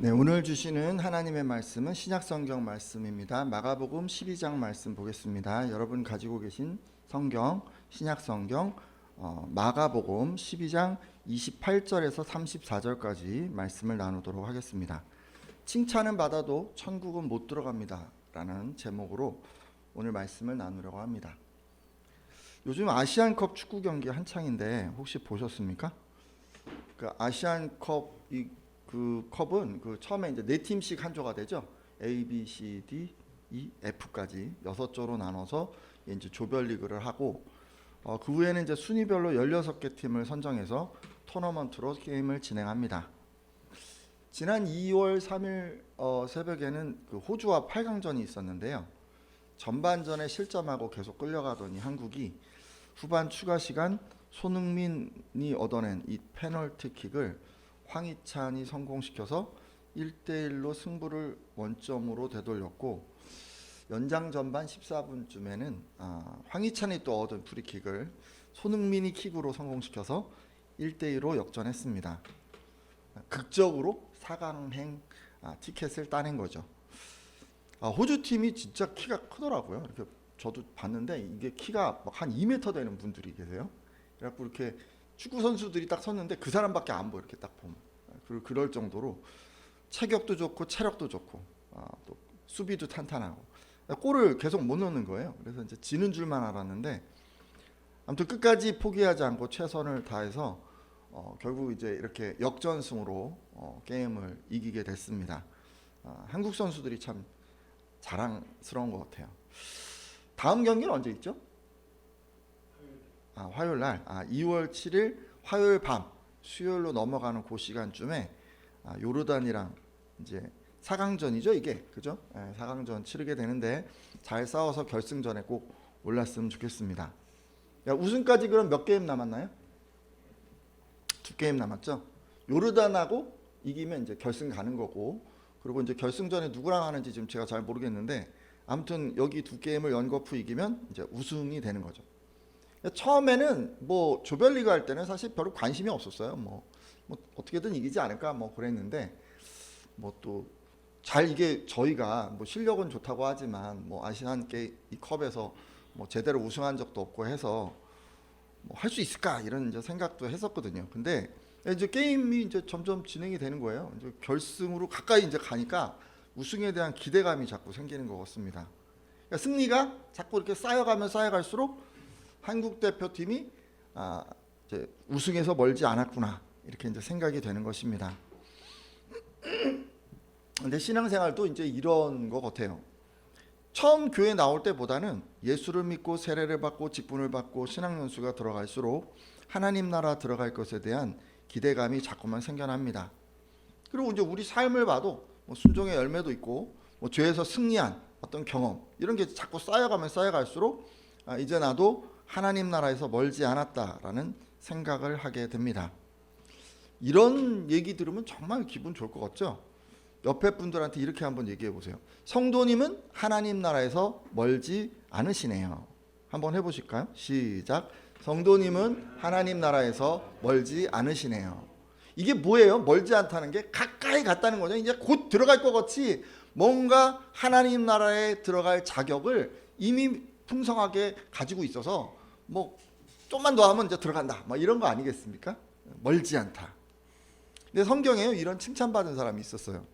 네, 오늘 주시는 하나님의 말씀은 신약성경 말씀입니다. 마가복음 12장 말씀 보겠습니다. 여러분 가지고 계신 성경, 신약성경 마가복음 12장 28절에서 34절까지 말씀을 나누도록 하겠습니다. 칭찬은 받아도 천국은 못 들어갑니다 라는 제목으로 오늘 말씀을 나누려고 합니다. 요즘 아시안컵 축구 경기 한창인데 혹시 보셨습니까? 그 아시안컵 그 컵은 처음에 이제 4팀씩 한 조가 되죠. A, B, C, D, E, F까지 6조로 나눠서 이제 조별리그를 하고 그 후에는 이제 순위별로 16개 팀을 선정해서 토너먼트로 게임을 진행합니다. 지난 2월 3일 새벽에는 그 호주와 8강전이 있었는데요. 전반전에 실점하고 계속 끌려가더니 한국이 후반 추가 시간 손흥민이 얻어낸 이 페널티킥을 황희찬이 성공시켜서 1대1로 승부를 원점으로 되돌렸고, 연장 전반 14분쯤에는 황희찬이 또 얻은 프리킥을 손흥민이 킥으로 성공시켜서 1대2로 역전했습니다. 극적으로 4강행 티켓을 따낸 거죠. 호주 팀이 진짜 키가 크더라고요. 이렇게 저도 봤는데 이게 키가 한 2m 되는 분들이 계세요. 그래갖고 이렇게 축구 선수들이 딱 섰는데 그 사람밖에 안 보여. 이렇게 딱 보면. 그리고 그럴 정도로 체격도 좋고 체력도 좋고 또 수비도 탄탄하고 골을 계속 못 넣는 거예요. 그래서 이제 지는 줄만 알았는데 아무튼 끝까지 포기하지 않고 최선을 다해서 결국 이제 이렇게 역전승으로 게임을 이기게 됐습니다. 한국 선수들이 참 자랑스러운 것 같아요. 다음 경기는 언제 있죠? 화요일 날 2월 7일 화요일 밤 수요일로 넘어가는 그 시간쯤에 요르단이랑 이제 4강전이죠 이게, 그죠? 4강전 치르게 되는데 잘 싸워서 결승전에 꼭 올랐으면 좋겠습니다. 우승까지 그럼 몇 게임 남았나요? 2게임 남았죠. 요르단하고 이기면 이제 결승 가는 거고, 그리고 이제 결승전에 누구랑 하는지 지금 제가 잘 모르겠는데 아무튼 여기 2게임을 연거푸 이기면 이제 우승이 되는 거죠. 처음에는 뭐 조별리그 할 때는 사실 별로 관심이 없었어요. 뭐 어떻게든 이기지 않을까 뭐 그랬는데 뭐 또 잘 이게 저희가 뭐 실력은 좋다고 하지만 뭐 아시안 이 컵에서 뭐 제대로 우승한 적도 없고 해서 뭐 할 수 있을까 이런 이제 생각도 했었거든요. 근데 이제 게임이 이제 점점 진행이 되는 거예요. 이제 결승으로 가까이 이제 가니까 우승에 대한 기대감이 자꾸 생기는 것 같습니다. 그러니까 승리가 자꾸 이렇게 쌓여갈수록 한국 대표팀이 이제 우승에서 멀지 않았구나 이렇게 이제 생각이 되는 것입니다. 근데 신앙생활도 이제 이런 것 같아요. 처음 교회 나올 때보다는 예수를 믿고 세례를 받고 직분을 받고 신앙연수가 들어갈수록 하나님 나라 들어갈 것에 대한 기대감이 자꾸만 생겨납니다. 그리고 이제 우리 삶을 봐도 뭐 순종의 열매도 있고 뭐 죄에서 승리한 어떤 경험 이런 게 자꾸 쌓여갈수록 이제 나도 하나님 나라에서 멀지 않았다라는 생각을 하게 됩니다. 이런 얘기 들으면 정말 기분 좋을 것 같죠? 옆에 분들한테 이렇게 한번 얘기해 보세요. 성도님은 하나님 나라에서 멀지 않으시네요. 한번 해보실까요? 시작. 성도님은 하나님 나라에서 멀지 않으시네요. 이게 뭐예요? 멀지 않다는 게 가까이 갔다는 거죠. 이제 곧 들어갈 것 같이 뭔가 하나님 나라에 들어갈 자격을 이미 풍성하게 가지고 있어서 뭐 좀만 더 하면 이제 들어간다 뭐 이런 거 아니겠습니까? 멀지 않다. 근데 성경에 이런 칭찬받은 사람이 있었어요.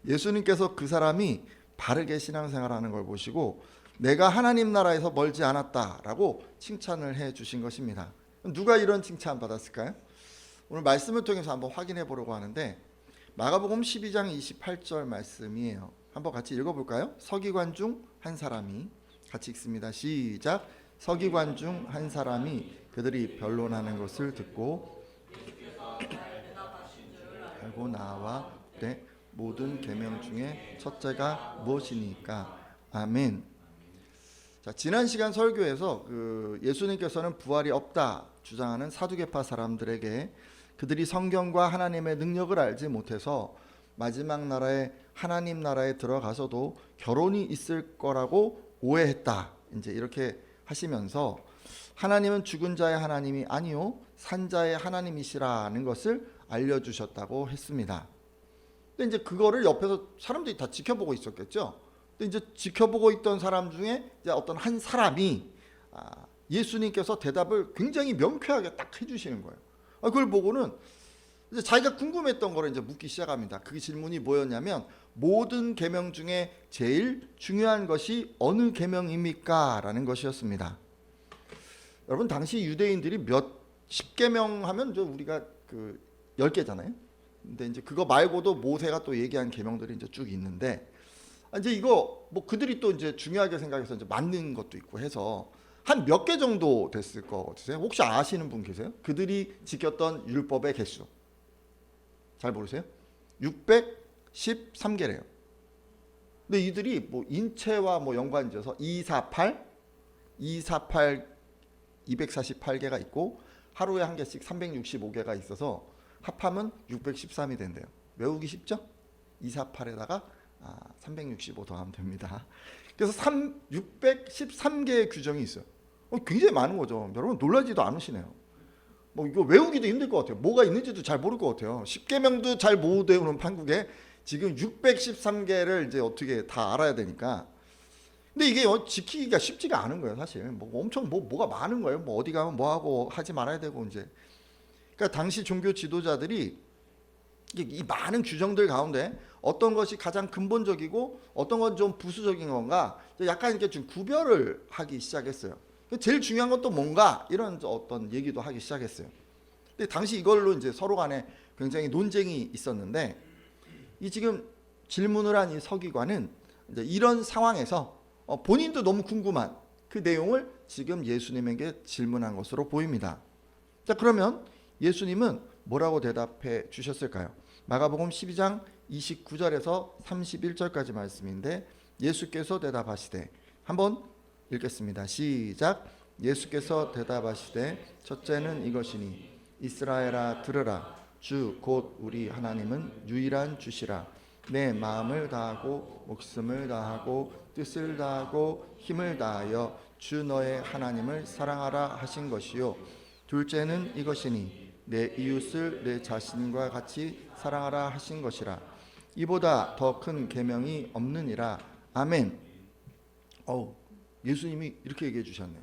예수님께서 그 사람이 바르게 신앙생활하는 걸 보시고 내가 하나님 나라에서 멀지 않았다라고 칭찬을 해 주신 것입니다. 누가 이런 칭찬 받았을까요? 오늘 말씀을 통해서 한번 확인해 보려고 하는데 마가복음 12장 28절 말씀이에요. 한번 같이 읽어볼까요? 서기관 중 한 사람이, 같이 읽습니다. 시작. 서기관 중 한 사람이 그들이 변론하는 것을 듣고 알고 나와 모든 계명 중에 첫째가 무엇이니까. 아멘. 자, 지난 시간 설교에서 예수님께서는 부활이 없다 주장하는 사두개파 사람들에게 그들이 성경과 하나님의 능력을 알지 못해서 마지막 나라에 하나님 나라에 들어가서도 결혼이 있을 거라고 오해했다. 이제 이렇게 하시면서 하나님은 죽은 자의 하나님이 아니요 산 자의 하나님이시라는 것을 알려주셨다고 했습니다. 근데 이제 그거를 옆에서 사람들이 다 지켜보고 있었겠죠. 근데 이제 지켜보고 있던 사람 중에 이제 어떤 한 사람이 예수님께서 대답을 굉장히 명쾌하게 딱 해주시는 거예요. 그걸 보고는 이제 자기가 궁금했던 거를 이제 묻기 시작합니다. 그 질문이 뭐였냐면 모든 계명 중에 제일 중요한 것이 어느 계명입니까? 라는 것이었습니다. 여러분 당시 유대인들이 몇 10계명 하면 우리가 그 10개잖아요. 근데 이제 그거 말고도 모세가 또 얘기한 계명들이 이제 쭉 있는데 이제 이거 뭐 그들이 또 이제 중요하게 생각해서 이제 맞는 것도 있고 해서 한 몇 개 정도 됐을 거 같으세요? 혹시 아시는 분 계세요? 그들이 지켰던 율법의 개수 잘 모르세요? 613개래요. 근데 이들이 뭐 인체와 뭐 연관지어서 248개가 있고 하루에 한 개씩 365개가 있어서 합하면 613이 된대요. 외우기 쉽죠? 248에다가 365 더하면 됩니다. 그래서 613개의 규정이 있어요. 굉장히 많은 거죠. 여러분 놀라지도 않으시네요. 뭐 이거 외우기도 힘들 것 같아요. 뭐가 있는지도 잘 모를 것 같아요. 10계명도 잘 못 외우는 판국에 지금 613개를 이제 어떻게 다 알아야 되니까. 근데 이게 지키기가 쉽지가 않은 거예요, 사실. 뭐 엄청 뭐가 많은 거예요. 뭐 어디 가면 뭐 하고 하지 말아야 되고 이제. 그러니까 당시 종교 지도자들이 이 많은 규정들 가운데 어떤 것이 가장 근본적이고 어떤 건 좀 부수적인 건가 약간 이렇게 좀 구별을 하기 시작했어요. 제일 중요한 건 또 뭔가 이런 어떤 얘기도 하기 시작했어요. 근데 당시 이걸로 이제 서로 간에 굉장히 논쟁이 있었는데 이 지금 질문을 한 이 서기관은 이제 이런 상황에서 본인도 너무 궁금한 그 내용을 지금 예수님에게 질문한 것으로 보입니다. 자, 그러면 예수님은 뭐라고 대답해 주셨을까요? 마가복음 12장 29절에서 31절까지 말씀인데 예수께서 대답하시되 한번 읽겠습니다. 시작. 예수께서 대답하시되 첫째는 이것이니 이스라엘아 들으라 주 곧 우리 하나님은 유일한 주시라 내 마음을 다하고 목숨을 다하고 뜻을 다하고 힘을 다하여 주 너의 하나님을 사랑하라 하신 것이요 둘째는 이것이니 내 이웃을 내 자신과 같이 사랑하라 하신 것이라 이보다 더 큰 계명이 없느니라. 아멘. 예수님이 이렇게 얘기해 주셨네요.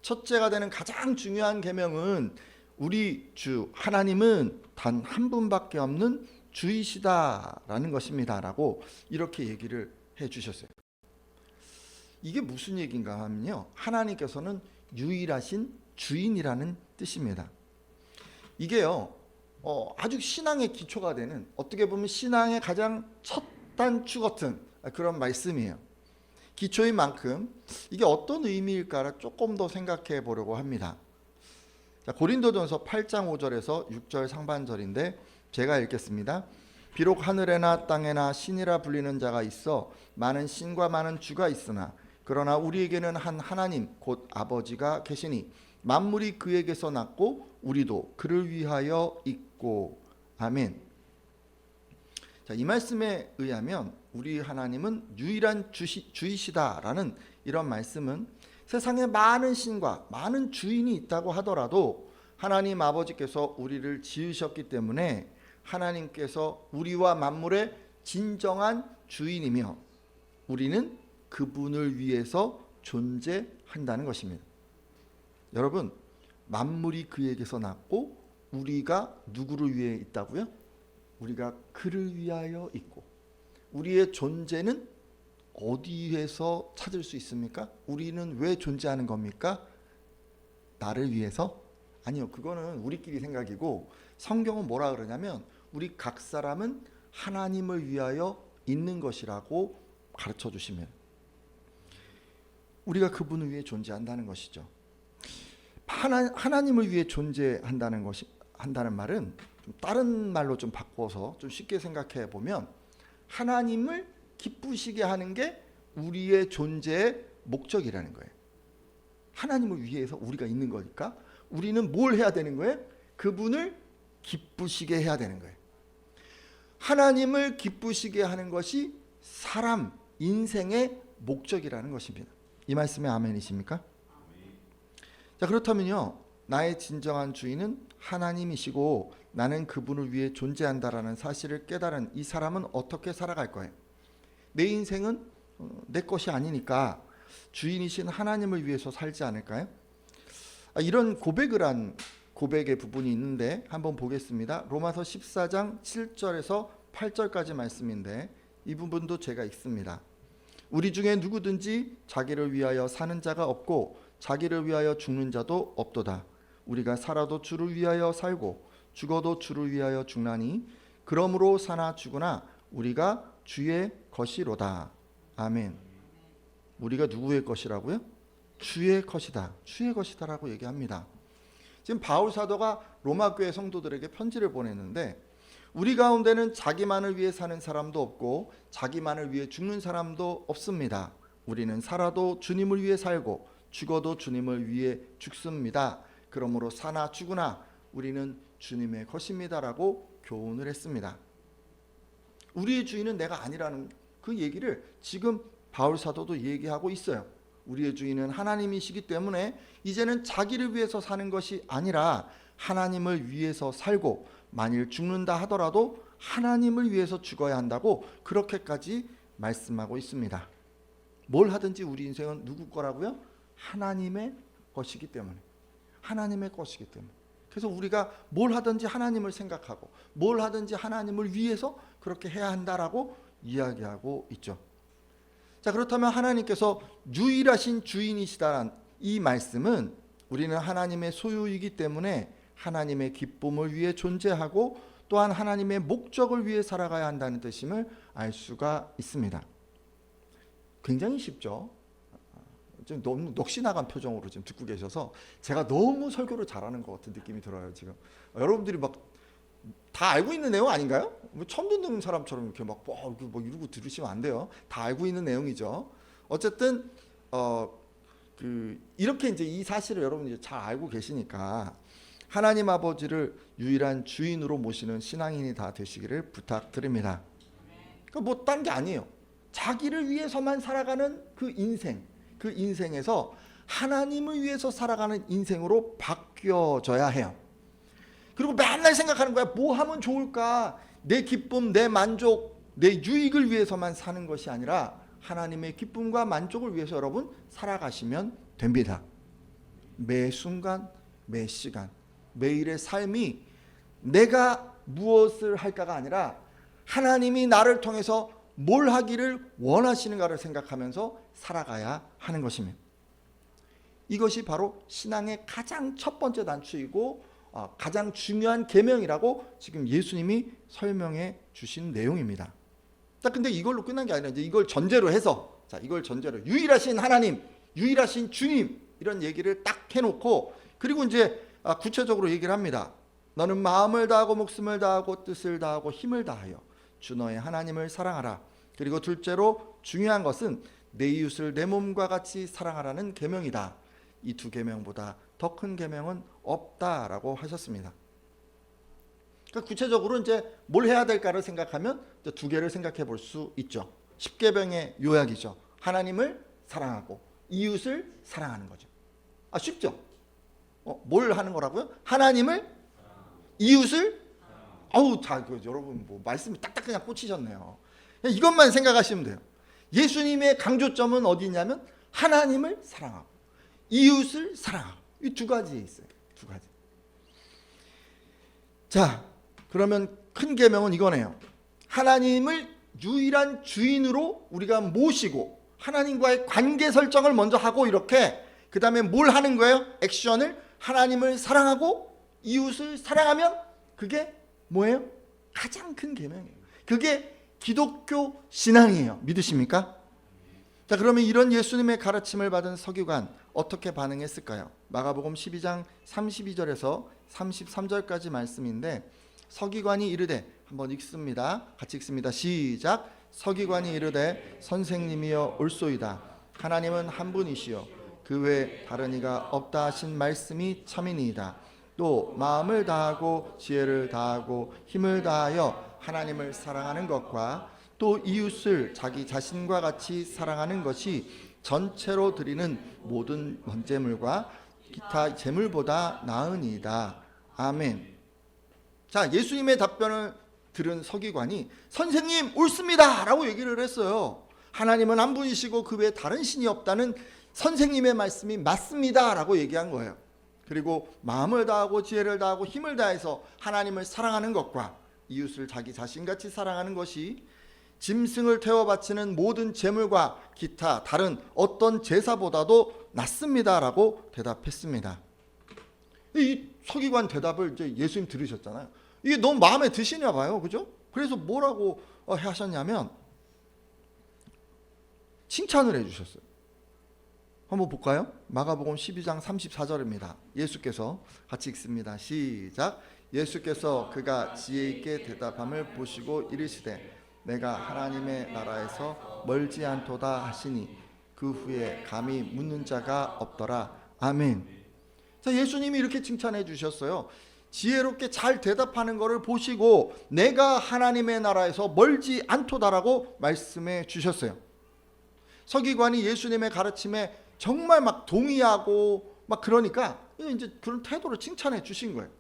첫째가 되는 가장 중요한 계명은 우리 주 하나님은 단 한 분밖에 없는 주이시다라는 것입니다 라고 이렇게 얘기를 해 주셨어요. 이게 무슨 얘기인가 하면요, 하나님께서는 유일하신 주인이라는 뜻입니다. 이게요 아주 신앙의 기초가 되는, 어떻게 보면 신앙의 가장 첫 단추 같은 그런 말씀이에요. 기초인 만큼 이게 어떤 의미일까를 조금 더 생각해 보려고 합니다. 자, 고린도전서 8장 5절에서 6절 상반절인데 제가 읽겠습니다. 비록 하늘에나 땅에나 신이라 불리는 자가 있어 많은 신과 많은 주가 있으나 그러나 우리에게는 한 하나님 곧 아버지가 계시니 만물이 그에게서 났고 우리도 그를 위하여 있고. 아멘. 자, 이 말씀에 의하면 우리 하나님은 유일한 주이시다라는 이런 말씀은 세상에 많은 신과 많은 주인이 있다고 하더라도 하나님 아버지께서 우리를 지으셨기 때문에 하나님께서 우리와 만물의 진정한 주인이며 우리는 그분을 위해서 존재한다는 것입니다. 여러분, 만물이 그에게서 났고 우리가 누구를 위해 있다고요? 우리가 그를 위하여 있고. 우리의 존재는 어디에서 찾을 수 있습니까? 우리는 왜 존재하는 겁니까? 나를 위해서? 아니요, 그거는 우리끼리 생각이고 성경은 뭐라 그러냐면 우리 각 사람은 하나님을 위하여 있는 것이라고 가르쳐 주시면 우리가 그분을 위해 존재한다는 것이죠. 하나님을 위해 존재한다는 말은 좀 다른 말로 좀 바꿔서 좀 쉽게 생각해 보면 하나님을 기쁘시게 하는 게 우리의 존재의 목적이라는 거예요. 하나님을 위해서 우리가 있는 거니까 우리는 뭘 해야 되는 거예요? 그분을 기쁘시게 해야 되는 거예요. 하나님을 기쁘시게 하는 것이 사람 인생의 목적이라는 것입니다. 이 말씀에 아멘이십니까? 자, 그렇다면요, 나의 진정한 주인은 하나님이시고 나는 그분을 위해 존재한다라는 사실을 깨달은 이 사람은 어떻게 살아갈 거예요? 내 인생은 내 것이 아니니까 주인이신 하나님을 위해서 살지 않을까요? 이런 고백을 한 고백의 부분이 있는데 한번 보겠습니다. 로마서 14장 7절에서 8절까지 말씀인데 이 부분도 제가 읽습니다. 우리 중에 누구든지 자기를 위하여 사는 자가 없고 자기를 위하여 죽는 자도 없도다. 우리가 살아도 주를 위하여 살고 죽어도 주를 위하여 죽나니 그러므로 사나 죽으나 우리가 주의 것이로다. 아멘. 우리가 누구의 것이라고요? 주의 것이다. 주의 것이다라고 얘기합니다. 지금 바울 사도가 로마 교회 성도들에게 편지를 보냈는데 우리 가운데는 자기만을 위해 사는 사람도 없고 자기만을 위해 죽는 사람도 없습니다. 우리는 살아도 주님을 위해 살고 죽어도 주님을 위해 죽습니다. 그러므로 사나 죽으나 우리는 주님의 것입니다라고 교훈을 했습니다. 우리의 주인은 내가 아니라는 그 얘기를 지금 바울 사도도 얘기하고 있어요. 우리의 주인은 하나님이시기 때문에 이제는 자기를 위해서 사는 것이 아니라 하나님을 위해서 살고 만일 죽는다 하더라도 하나님을 위해서 죽어야 한다고 그렇게까지 말씀하고 있습니다. 뭘 하든지 우리 인생은 누구 거라고요? 하나님의 것이기 때문에. 하나님의 것이기 때문에. 그래서 우리가 뭘 하든지 하나님을 생각하고 뭘 하든지 하나님을 위해서 그렇게 해야 한다라고 이야기하고 있죠. 자, 그렇다면 하나님께서 유일하신 주인이시다는 이 말씀은 우리는 하나님의 소유이기 때문에 하나님의 기쁨을 위해 존재하고 또한 하나님의 목적을 위해 살아가야 한다는 뜻임을 알 수가 있습니다. 굉장히 쉽죠. 좀 너무 넋이 나간 표정으로 지금 듣고 계셔서 제가 너무 설교를 잘하는 것 같은 느낌이 들어요. 지금 여러분들이 막 다 알고 있는 내용 아닌가요? 처음 듣는 사람처럼 이렇게 막 이러고 들으시면 안 돼요. 다 알고 있는 내용이죠. 어쨌든 이렇게 이제 이 사실을 여러분이 잘 알고 계시니까 하나님 아버지를 유일한 주인으로 모시는 신앙인이 다 되시기를 부탁드립니다. 그러니까 딴 게 아니에요. 자기를 위해서만 살아가는 그 인생에서 하나님을 위해서 살아가는 인생으로 바뀌어져야 해요. 그리고 맨날 생각하는 거야. 뭐 하면 좋을까? 내 기쁨, 내 만족, 내 유익을 위해서만 사는 것이 아니라 하나님의 기쁨과 만족을 위해서 여러분 살아가시면 됩니다. 매 순간, 매 시간, 매일의 삶이 내가 무엇을 할까가 아니라 하나님이 나를 통해서 뭘 하기를 원하시는가를 생각하면서 살아가야 하는 것입니다. 이것이 바로 신앙의 가장 첫 번째 단추이고 가장 중요한 계명이라고 지금 예수님이 설명해 주신 내용입니다. 근데 이걸로 끝난 게 아니라 이제 이걸 전제로 해서 이걸 전제로 유일하신 하나님, 유일하신 주님 이런 얘기를 딱 해놓고 그리고 이제 구체적으로 얘기를 합니다. 너는 마음을 다하고 목숨을 다하고 뜻을 다하고 힘을 다하여 주 너의 하나님을 사랑하라. 그리고 둘째로 중요한 것은 내 이웃을 내 몸과 같이 사랑하라는 계명이다. 이 두 계명보다 더 큰 계명은 없다라고 하셨습니다. 그러니까 구체적으로 이제 뭘 해야 될까를 생각하면 이제 두 개를 생각해 볼 수 있죠. 10계명의 요약이죠. 하나님을 사랑하고 이웃을 사랑하는 거죠. 쉽죠? 뭘 하는 거라고요? 하나님을 이웃을 여러분 말씀이 딱딱 그냥 꽂히셨네요. 그냥 이것만 생각하시면 돼요. 예수님의 강조점은 어디 있냐면 하나님을 사랑하고 이웃을 사랑하고 이 두 가지에 있어요. 두 가지. 자, 그러면 큰 계명은 이거네요. 하나님을 유일한 주인으로 우리가 모시고 하나님과의 관계 설정을 먼저 하고 이렇게 그 다음에 뭘 하는 거예요? 액션을 하나님을 사랑하고 이웃을 사랑하면 그게 뭐예요? 가장 큰 계명이에요. 그게 기독교 신앙이에요. 믿으십니까? 자, 그러면 이런 예수님의 가르침을 받은 서기관 어떻게 반응했을까요? 마가복음 12장 32절에서 33절까지 말씀인데 서기관이 이르되 한번 읽습니다. 같이 읽습니다. 시작. 서기관이 이르되 선생님이여 옳소이다. 하나님은 한 분이시요 그 외 다른 이가 없다 하신 말씀이 참이니이다. 또 마음을 다하고 지혜를 다하고 힘을 다하여 하나님을 사랑하는 것과 또 이웃을 자기 자신과 같이 사랑하는 것이 전체로 드리는 모든 번제물과 기타 제물보다 나으니이다. 아멘. 자, 예수님의 답변을 들은 서기관이 선생님 옳습니다 라고 얘기를 했어요. 하나님은 한 분이시고 그 외에 다른 신이 없다는 선생님의 말씀이 맞습니다 라고 얘기한 거예요. 그리고 마음을 다하고 지혜를 다하고 힘을 다해서 하나님을 사랑하는 것과 이웃을 자기 자신같이 사랑하는 것이 짐승을 태워 바치는 모든 제물과 기타 다른 어떤 제사보다도 낫습니다 라고 대답했습니다. 이 서기관 대답을 이제 예수님 들으셨잖아요. 이게 너무 마음에 드시나 봐요. 그죠? 그래서 뭐라고 하셨냐면 칭찬을 해주셨어요. 한번 볼까요? 마가복음 12장 34절입니다. 예수께서 같이 읽습니다. 시작. 예수께서 그가 지혜 있게 대답함을 보시고 이르시되 내가 하나님의 나라에서 멀지 않도다 하시니 그 후에 감히 묻는 자가 없더라. 아멘. 자, 예수님이 이렇게 칭찬해 주셨어요. 지혜롭게 잘 대답하는 것을 보시고 내가 하나님의 나라에서 멀지 않도다라고 말씀해 주셨어요. 서기관이 예수님의 가르침에 정말 막 동의하고 막 그러니까 이제 그런 태도로 칭찬해 주신 거예요.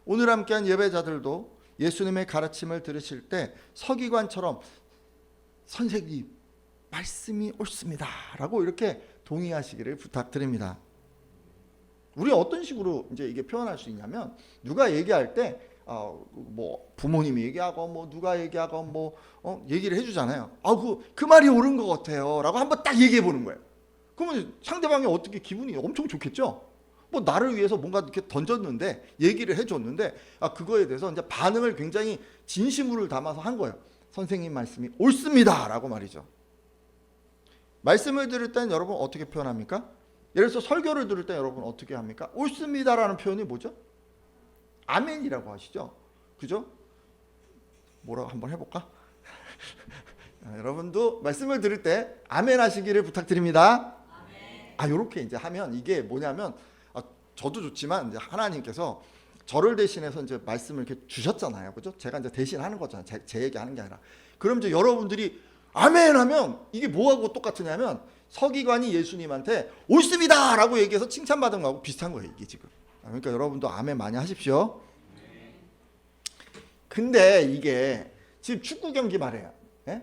오늘 함께한 예배자들도 예수님의 가르침을 들으실 때 서기관처럼 선생님 말씀이 옳습니다 라고 이렇게 동의하시기를 부탁드립니다. 우리 어떤 식으로 이제 이게 표현할 수 있냐면 누가 얘기할 때 뭐 부모님이 얘기하고 뭐 누가 얘기하고 뭐 얘기를 해주잖아요. 그 말이 옳은 것 같아요라고 한번 딱 얘기해 보는 거예요. 그러면 상대방이 어떻게 기분이 엄청 좋겠죠. 뭐 나를 위해서 뭔가 이렇게 던졌는데 얘기를 해줬는데 그거에 대해서 이제 반응을 굉장히 진심으로 담아서 한 거예요. 선생님 말씀이 옳습니다라고 말이죠. 말씀을 들을 땐 여러분 어떻게 표현합니까? 예를 들어서 설교를 들을 때 여러분 어떻게 합니까? 옳습니다라는 표현이 뭐죠? 아멘이라고 하시죠. 그죠? 뭐라고 한번 해볼까? 여러분도 말씀을 들을 때 아멘 하시기를 부탁드립니다. 아멘. 이렇게 이제 하면 이게 뭐냐면 저도 좋지만 이제 하나님께서 저를 대신해서 이제 말씀을 이렇게 주셨잖아요. 그죠? 제가 이제 대신하는 거잖아요. 제 얘기하는 게 아니라. 그럼 이제 여러분들이 아멘 하면 이게 뭐하고 똑같으냐면 서기관이 예수님한테 옳습니다 라고 얘기해서 칭찬받은 거하고 비슷한 거예요. 이게 지금. 그러니까 여러분도 아멘 많이 하십시오. 근데 이게 지금 축구 경기 말이에요. 예?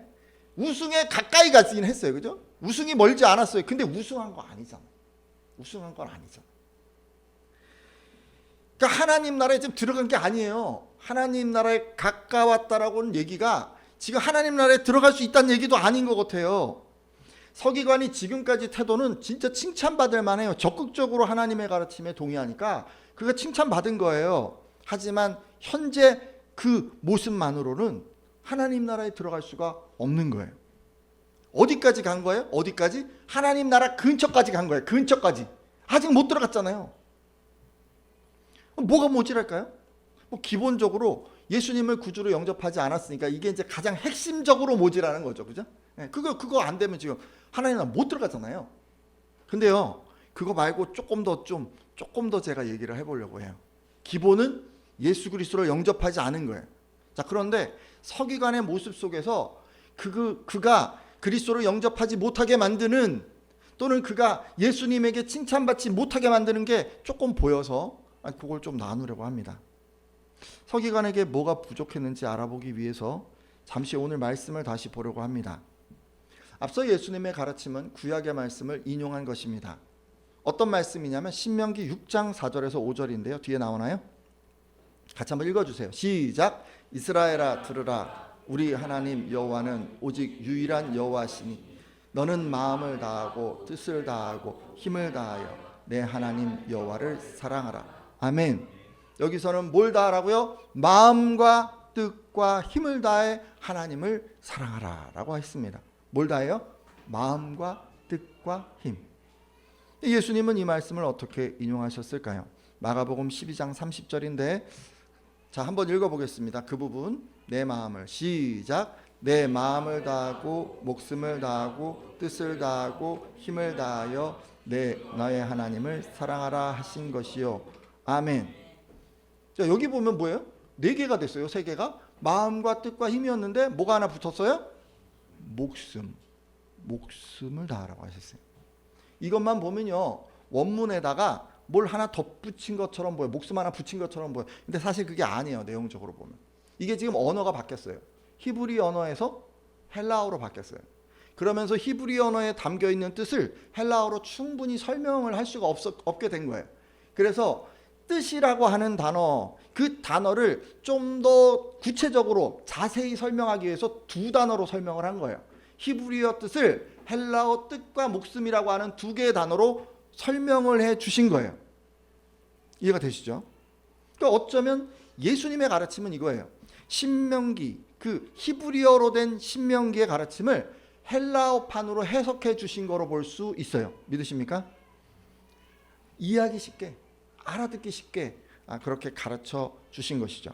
우승에 가까이 가긴 했어요. 그죠? 우승이 멀지 않았어요. 근데 우승한 거 아니잖아. 우승한 건 아니잖아. 그러니까 하나님 나라에 지금 들어간 게 아니에요. 하나님 나라에 가까웠다라고는 얘기가 지금 하나님 나라에 들어갈 수 있다는 얘기도 아닌 것 같아요. 서기관이 지금까지 태도는 진짜 칭찬받을 만해요. 적극적으로 하나님의 가르침에 동의하니까 그가 칭찬받은 거예요. 하지만 현재 그 모습만으로는 하나님 나라에 들어갈 수가 없는 거예요. 어디까지 간 거예요? 어디까지? 하나님 나라 근처까지 간 거예요. 근처까지. 아직 못 들어갔잖아요. 뭐가 모자랄까요? 기본적으로 예수님을 구주로 영접하지 않았으니까 이게 이제 가장 핵심적으로 모자라는 거죠. 그죠? 그거 안 되면 지금 하나님 나라 못 들어가잖아요. 근데요, 그거 말고 조금 더 제가 얘기를 해보려고 해요. 기본은 예수 그리스도를 영접하지 않은 거예요. 자, 그런데 서기관의 모습 속에서 그가 그리스도를 영접하지 못하게 만드는 또는 그가 예수님에게 칭찬받지 못하게 만드는 게 조금 보여서 그걸 좀 나누려고 합니다. 서기관에게 뭐가 부족했는지 알아보기 위해서 잠시 오늘 말씀을 다시 보려고 합니다. 앞서 예수님의 가르침은 구약의 말씀을 인용한 것입니다. 어떤 말씀이냐면 신명기 6장 4절에서 5절인데요. 뒤에 나오나요? 같이 한번 읽어주세요. 시작. 이스라엘아 들으라. 우리 하나님 여호와는 오직 유일한 여호와시니 너는 마음을 다하고 뜻을 다하고 힘을 다하여 내 하나님 여호와를 사랑하라. 아멘. 여기서는 뭘 다하라고요? 마음과 뜻과 힘을 다해 하나님을 사랑하라 라고 했습니다. 뭘 다해요? 마음과 뜻과 힘. 예수님은 이 말씀을 어떻게 인용하셨을까요? 마가복음 12장 30절인데 자, 한번 읽어보겠습니다. 그 부분. 내 마음을 시작. 내 마음을 다하고 목숨을 다하고 뜻을 다하고 힘을 다하여 너의 하나님을 사랑하라 하신 것이요. 아멘. 자, 여기 보면 뭐예요? 4개가 됐어요. 3개가. 마음과 뜻과 힘이었는데 뭐가 하나 붙었어요? 목숨을 다하라고 하셨어요. 이것만 보면요, 원문에다가 뭘 하나 덧붙인 것처럼 보여. 목숨 하나 붙인 것처럼 보여. 근데 사실 그게 아니에요. 내용적으로 보면. 이게 지금 언어가 바뀌었어요. 히브리 언어에서 헬라어로 바뀌었어요. 그러면서 히브리 언어에 담겨있는 뜻을 헬라어로 충분히 설명을 할 수가 없게 된 거예요. 그래서 뜻이라고 하는 단어, 그 단어를 좀 더 구체적으로 자세히 설명하기 위해서 두 단어로 설명을 한 거예요. 히브리어 뜻을 헬라어 뜻과 목숨이라고 하는 두 개의 단어로 설명을 해 주신 거예요. 이해가 되시죠? 그러니까 어쩌면 예수님의 가르침은 이거예요. 신명기, 그 히브리어로 된 신명기의 가르침을 헬라어판으로 해석해 주신 거로 볼 수 있어요. 믿으십니까? 이해하기 쉽게, 알아듣기 쉽게 그렇게 가르쳐 주신 것이죠.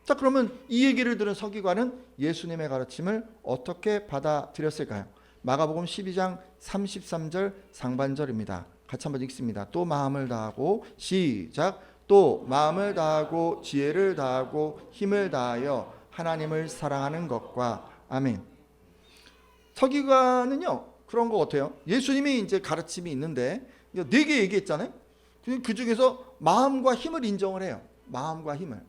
자, 그러면 이 얘기를 들은 서기관은 예수님의 가르침을 어떻게 받아들였을까요? 마가복음 12장 33절 상반절입니다. 같이 한번 읽습니다. 또 마음을 다하고, 시작. 또 마음을 다하고 지혜를 다하고 힘을 다하여 하나님을 사랑하는 것과. 아멘. 서기관은요, 그런 거 같아요. 예수님이 이제 가르침이 있는데 4개 얘기했잖아요. 그 중에서 마음과 힘을 인정을 해요. 마음과 힘을.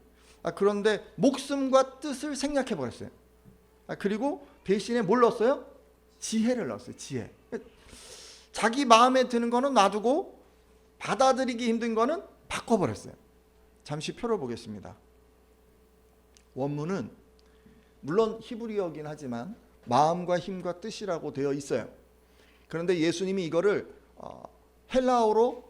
그런데 목숨과 뜻을 생략해 버렸어요. 그리고 대신에 뭘 넣었어요? 지혜를 넣었어요. 지혜. 자기 마음에 드는 거는 놔두고 받아들이기 힘든 거는 바꿔버렸어요. 잠시 표를 보겠습니다. 원문은 물론 히브리어긴 하지만 마음과 힘과 뜻이라고 되어 있어요. 그런데 예수님이 이거를 헬라어로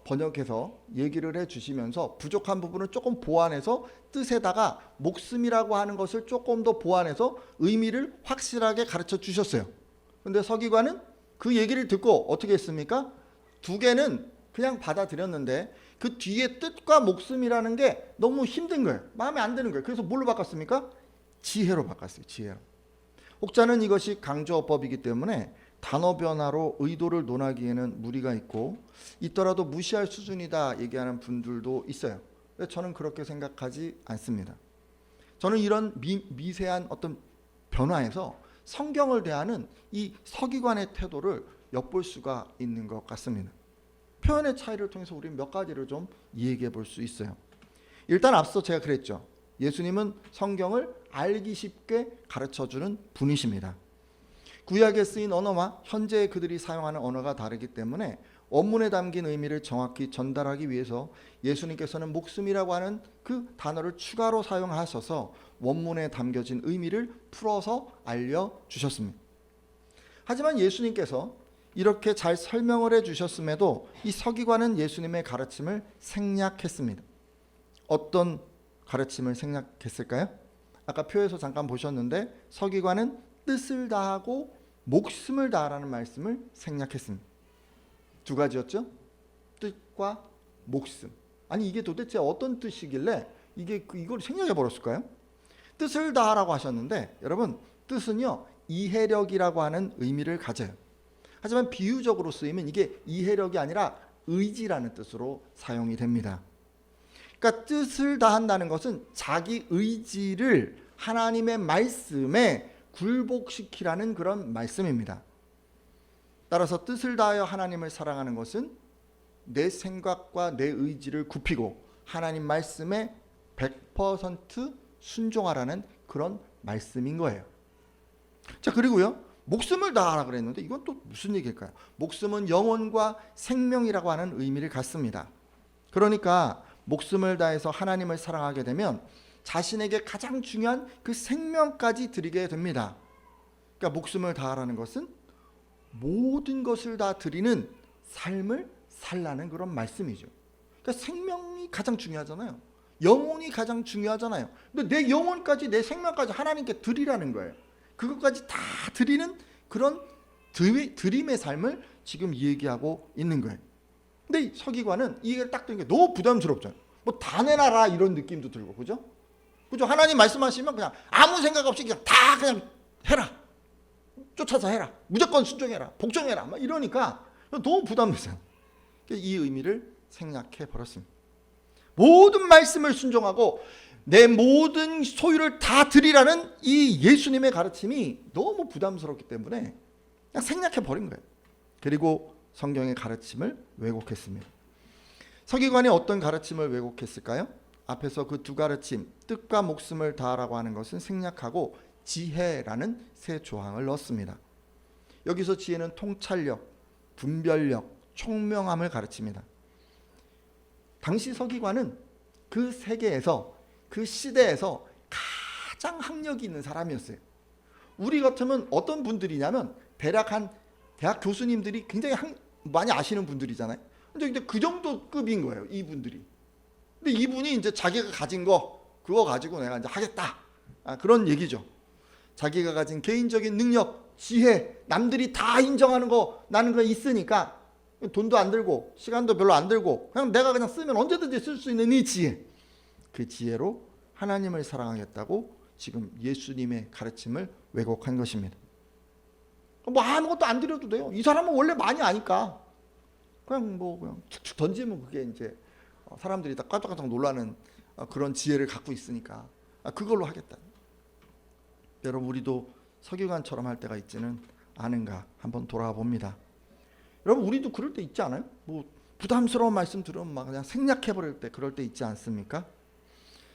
번역해서 얘기를 해주시면서 부족한 부분을 조금 보완해서 뜻에다가 목숨이라고 하는 것을 조금 더 보완해서 의미를 확실하게 가르쳐 주셨어요. 그런데 서기관은 그 얘기를 듣고 어떻게 했습니까? 2개는 그냥 받아들였는데 그 뒤에 뜻과 목숨이라는 게 너무 힘든 거예요. 마음에 안 드는 거예요. 그래서 뭘로 바꿨습니까? 지혜로 바꿨어요. 지혜로. 혹자는 이것이 강조어법이기 때문에 단어 변화로 의도를 논하기에는 무리가 있더라도 무시할 수준이다 얘기하는 분들도 있어요. 저는 그렇게 생각하지 않습니다. 저는 이런 미세한 어떤 변화에서 성경을 대하는 이 서기관의 태도를 엿볼 수가 있는 것 같습니다. 표현의 차이를 통해서 우리는 몇 가지를 좀 얘기해 볼 수 있어요. 일단 앞서 제가 그랬죠. 예수님은 성경을 알기 쉽게 가르쳐주는 분이십니다. 구약에 쓰인 언어와 현재 그들이 사용하는 언어가 다르기 때문에 원문에 담긴 의미를 정확히 전달하기 위해서 예수님께서는 목숨이라고 하는 그 단어를 추가로 사용하셔서 원문에 담겨진 의미를 풀어서 알려주셨습니다. 하지만 예수님께서 이렇게 잘 설명을 해주셨음에도 이 서기관은 예수님의 가르침을 생략했습니다. 어떤 가르침을 생략했을까요? 아까 표에서 잠깐 보셨는데 서기관은 뜻을 다하고 목숨을 다하라는 말씀을 생략했습니다. 2가지였죠? 뜻과 목숨. 아니 이게 도대체 어떤 뜻이길래 이걸 생략해 버렸을까요? 뜻을 다하라고 하셨는데 여러분 뜻은요 이해력이라고 하는 의미를 가져요. 하지만 비유적으로 쓰이면 이게 이해력이 아니라 의지라는 뜻으로 사용이 됩니다. 그러니까 뜻을 다한다는 것은 자기 의지를 하나님의 말씀에 굴복시키라는 그런 말씀입니다. 따라서 뜻을 다하여 하나님을 사랑하는 것은 내 생각과 내 의지를 굽히고 하나님 말씀에 100% 순종하라는 그런 말씀인 거예요. 자, 그리고요 목숨을 다하라 그랬는데 이건 또 무슨 얘기일까요? 목숨은 영혼과 생명이라고 하는 의미를 갖습니다. 그러니까 목숨을 다해서 하나님을 사랑하게 되면 자신에게 가장 중요한 그 생명까지 드리게 됩니다. 그러니까 목숨을 다하라는 것은 모든 것을 다 드리는 삶을 살라는 그런 말씀이죠. 그러니까 생명이 가장 중요하잖아요. 영혼이 가장 중요하잖아요. 근데 내 영혼까지 내 생명까지 하나님께 드리라는 거예요. 그것까지 다 드리는 그런 드림의 삶을 지금 얘기하고 있는 거예요. 근데 서기관은 이 얘기를 딱 듣는 게 너무 부담스럽잖아요. 뭐 다 내놔라 이런 느낌도 들고, 그죠? 그죠? 하나님 말씀하시면 그냥 아무 생각 없이 그냥 다 그냥 해라. 쫓아서 해라. 무조건 순종해라. 복종해라. 막 이러니까 너무 부담되잖아요. 이 의미를 생략해 버렸습니다. 모든 말씀을 순종하고 내 모든 소유를 다 드리라는 이 예수님의 가르침이 너무 부담스럽기 때문에 그냥 생략해 버린 거예요. 그리고 성경의 가르침을 왜곡했습니다. 서기관이 어떤 가르침을 왜곡했을까요? 앞에서 그 두 가르침, 뜻과 목숨을 다하라고 하는 것은 생략하고 지혜라는 새 조항을 넣었습니다. 여기서 지혜는 통찰력, 분별력, 총명함을 가르칩니다. 당시 서기관은 그 세계에서, 그 시대에서 가장 학력이 있는 사람이었어요. 우리 같으면 어떤 분들이냐면 대략 한 대학 교수님들이 굉장히 많이 아시는 분들이잖아요. 근데 그 정도 급인 거예요, 이분들이. 근데 이분이 이제 자기가 가진 거, 그거 가지고 내가 이제 하겠다. 그런 얘기죠. 자기가 가진 개인적인 능력, 지혜, 남들이 다 인정하는 거, 나는 그거 있으니까 돈도 안 들고 시간도 별로 안 들고 그냥 내가 그냥 쓰면 언제든지 쓸 수 있는 이 지혜, 그 지혜로 하나님을 사랑하겠다고 지금 예수님의 가르침을 왜곡한 것입니다. 뭐 아무것도 안 드려도 돼요. 이 사람은 원래 많이 아니까 그냥 축축 던지면 그게 이제 사람들이 다 깜짝깜짝 놀라는 그런 지혜를 갖고 있으니까 그걸로 하겠다. 여러분, 우리도 서기관처럼 할 때가 있지는 않은가 한번 돌아와 봅니다. 여러분, 우리도 그럴 때 있지 않아요? 뭐 부담스러운 말씀 들으면 막 그냥 생략해버릴 때, 그럴 때 있지 않습니까?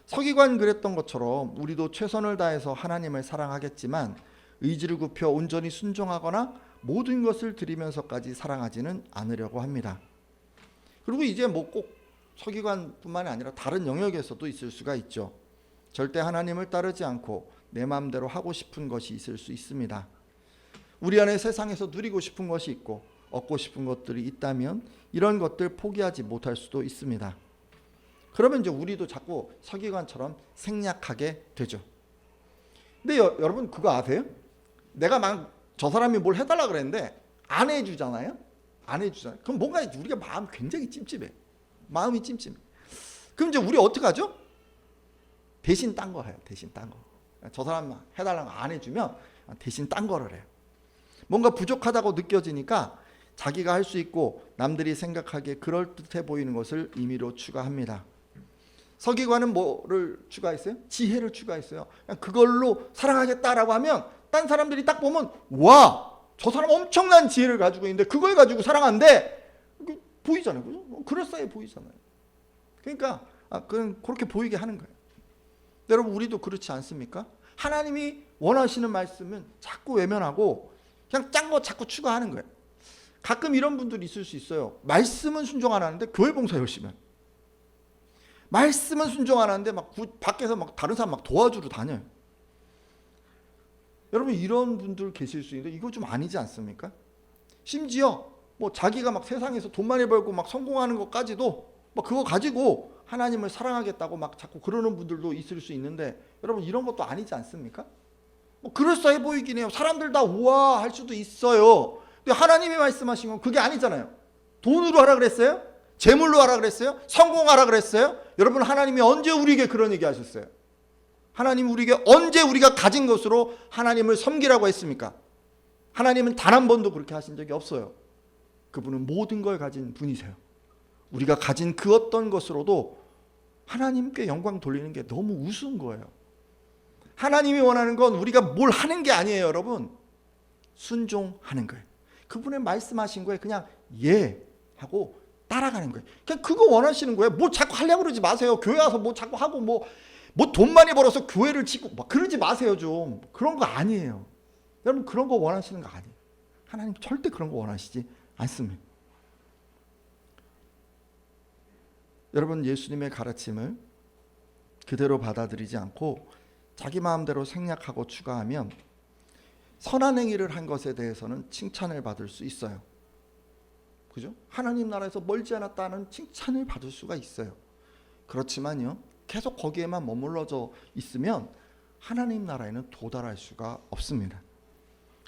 서기관 그랬던 것처럼 우리도 최선을 다해서 하나님을 사랑하겠지만 의지를 굽혀 온전히 순종하거나 모든 것을 드리면서까지 사랑하지는 않으려고 합니다. 그리고 이제 뭐 꼭 서기관뿐만이 아니라 다른 영역에서도 있을 수가 있죠. 절대 하나님을 따르지 않고 내 마음대로 하고 싶은 것이 있을 수 있습니다. 우리 안에 세상에서 누리고 싶은 것이 있고 얻고 싶은 것들이 있다면 이런 것들 포기하지 못할 수도 있습니다. 그러면 이제 우리도 자꾸 서기관처럼 생략하게 되죠. 근데 여러분 그거 아세요? 내가 막 저 사람이 뭘 해달라 그랬는데 안 해주잖아요. 안 해주잖아요. 그럼 뭔가 우리가 마음이 굉장히 찜찜해. 마음이 찜찜해. 그럼 이제 우리 어떻게 하죠? 대신 딴 거 해요. 대신 딴 거. 저 사람 해달라는 거 안 해주면 대신 딴 거를 해요. 뭔가 부족하다고 느껴지니까 자기가 할 수 있고 남들이 생각하기에 그럴듯해 보이는 것을 임의로 추가합니다. 서기관은 뭐를 추가했어요? 지혜를 추가했어요. 그냥 그걸로 사랑하겠다라고 하면 딴 사람들이 딱 보면 와, 저 사람 엄청난 지혜를 가지고 있는데 그걸 가지고 사랑한대. 보이잖아요. 그죠? 그럴싸해 보이잖아요. 그러니까 그렇게 보이게 하는 거예요. 여러분, 우리도 그렇지 않습니까? 하나님이 원하시는 말씀은 자꾸 외면하고 그냥 짠 거 자꾸 추가하는 거예요. 가끔 이런 분들이 있을 수 있어요. 말씀은 순종 안 하는데 교회 봉사 열심히 해요. 말씀은 순종 안 하는데 막 밖에서 막 다른 사람 막 도와주러 다녀요. 여러분, 이런 분들 계실 수 있는데 이거 좀 아니지 않습니까? 심지어 뭐 자기가 막 세상에서 돈 많이 벌고 막 성공하는 것까지도 막 그거 가지고 하나님을 사랑하겠다고 막 자꾸 그러는 분들도 있을 수 있는데 여러분, 이런 것도 아니지 않습니까? 뭐 그럴싸해 보이긴 해요. 사람들 다 우와 할 수도 있어요. 근데 하나님이 말씀하신 건 그게 아니잖아요. 돈으로 하라 그랬어요? 재물로 하라 그랬어요? 성공하라 그랬어요? 여러분, 하나님이 언제 우리에게 그런 얘기 하셨어요? 하나님 우리에게 언제 우리가 가진 것으로 하나님을 섬기라고 했습니까? 하나님은 단 한 번도 그렇게 하신 적이 없어요. 그분은 모든 걸 가진 분이세요. 우리가 가진 그 어떤 것으로도 하나님께 영광 돌리는 게 너무 우스운 거예요. 하나님이 원하는 건 우리가 뭘 하는 게 아니에요, 여러분. 순종하는 거예요. 그분의 말씀하신 거에 그냥 예 하고 따라가는 거예요. 그냥 그거 원하시는 거예요. 뭐 자꾸 하려고 그러지 마세요. 교회 와서 뭐 자꾸 하고 뭐 돈 많이 벌어서 교회를 치고 막 그러지 마세요. 좀 그런 거 아니에요. 여러분, 그런 거 원하시는 거 아니에요. 하나님 절대 그런 거 원하시지 않습니다. 여러분, 예수님의 가르침을 그대로 받아들이지 않고 자기 마음대로 생략하고 추가하면 선한 행위를 한 것에 대해서는 칭찬을 받을 수 있어요. 그죠? 하나님 나라에서 멀지 않았다는 칭찬을 받을 수가 있어요. 그렇지만요, 계속 거기에만 머물러져 있으면 하나님 나라에는 도달할 수가 없습니다.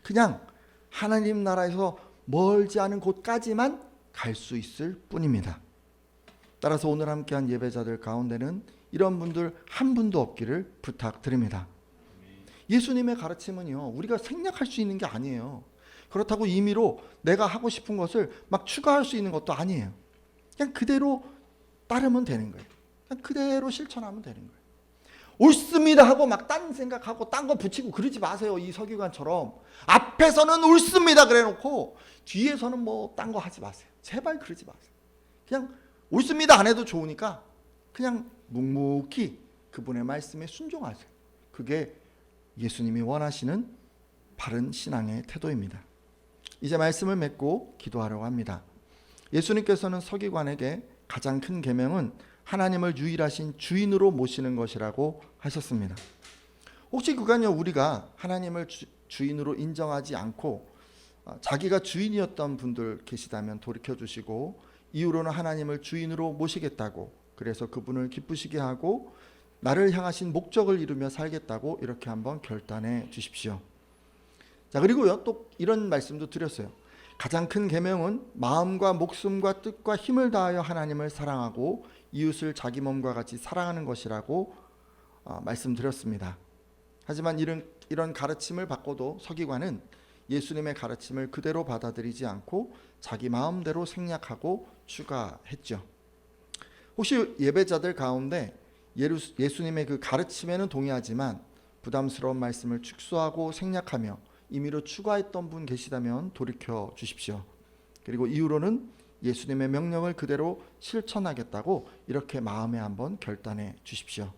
그냥 하나님 나라에서 멀지 않은 곳까지만 갈 수 있을 뿐입니다. 따라서 오늘 함께한 예배자들 가운데는 이런 분들 한 분도 없기를 부탁드립니다. 예수님의 가르침은요, 우리가 생략할 수 있는 게 아니에요. 그렇다고 임의로 내가 하고 싶은 것을 막 추가할 수 있는 것도 아니에요. 그냥 그대로 따르면 되는 거예요. 그냥 그대로 실천하면 되는 거예요. 옳습니다 하고 막 딴 생각하고 딴 거 붙이고 그러지 마세요. 이 서기관처럼 앞에서는 옳습니다 그래 놓고 뒤에서는 뭐 딴 거 하지 마세요. 제발 그러지 마세요. 그냥 옳습니다 안 해도 좋으니까 그냥 묵묵히 그분의 말씀에 순종하세요. 그게 예수님이 원하시는 바른 신앙의 태도입니다. 이제 말씀을 맺고 기도하려고 합니다. 예수님께서는 서기관에게 가장 큰 계명은 하나님을 유일하신 주인으로 모시는 것이라고 하셨습니다. 혹시 그간요 우리가 하나님을 주인으로 인정하지 않고 자기가 주인이었던 분들 계시다면 돌이켜 주시고, 이후로는 하나님을 주인으로 모시겠다고, 그래서 그분을 기쁘시게 하고 나를 향하신 목적을 이루며 살겠다고 이렇게 한번 결단해 주십시오. 자, 그리고요 또 이런 말씀도 드렸어요. 가장 큰 계명은 마음과 목숨과 뜻과 힘을 다하여 하나님을 사랑하고 이웃을 자기 몸과 같이 사랑하는 것이라고 말씀드렸습니다. 하지만 이런 가르침을 받고도 서기관은 예수님의 가르침을 그대로 받아들이지 않고 자기 마음대로 생략하고 추가했죠. 혹시 예배자들 가운데 예수님의 그 가르침에는 동의하지만 부담스러운 말씀을 축소하고 생략하며 임의로 추가했던 분 계시다면 돌이켜 주십시오. 그리고 이후로는 예수님의 명령을 그대로 실천하겠다고 이렇게 마음에 한번 결단해 주십시오.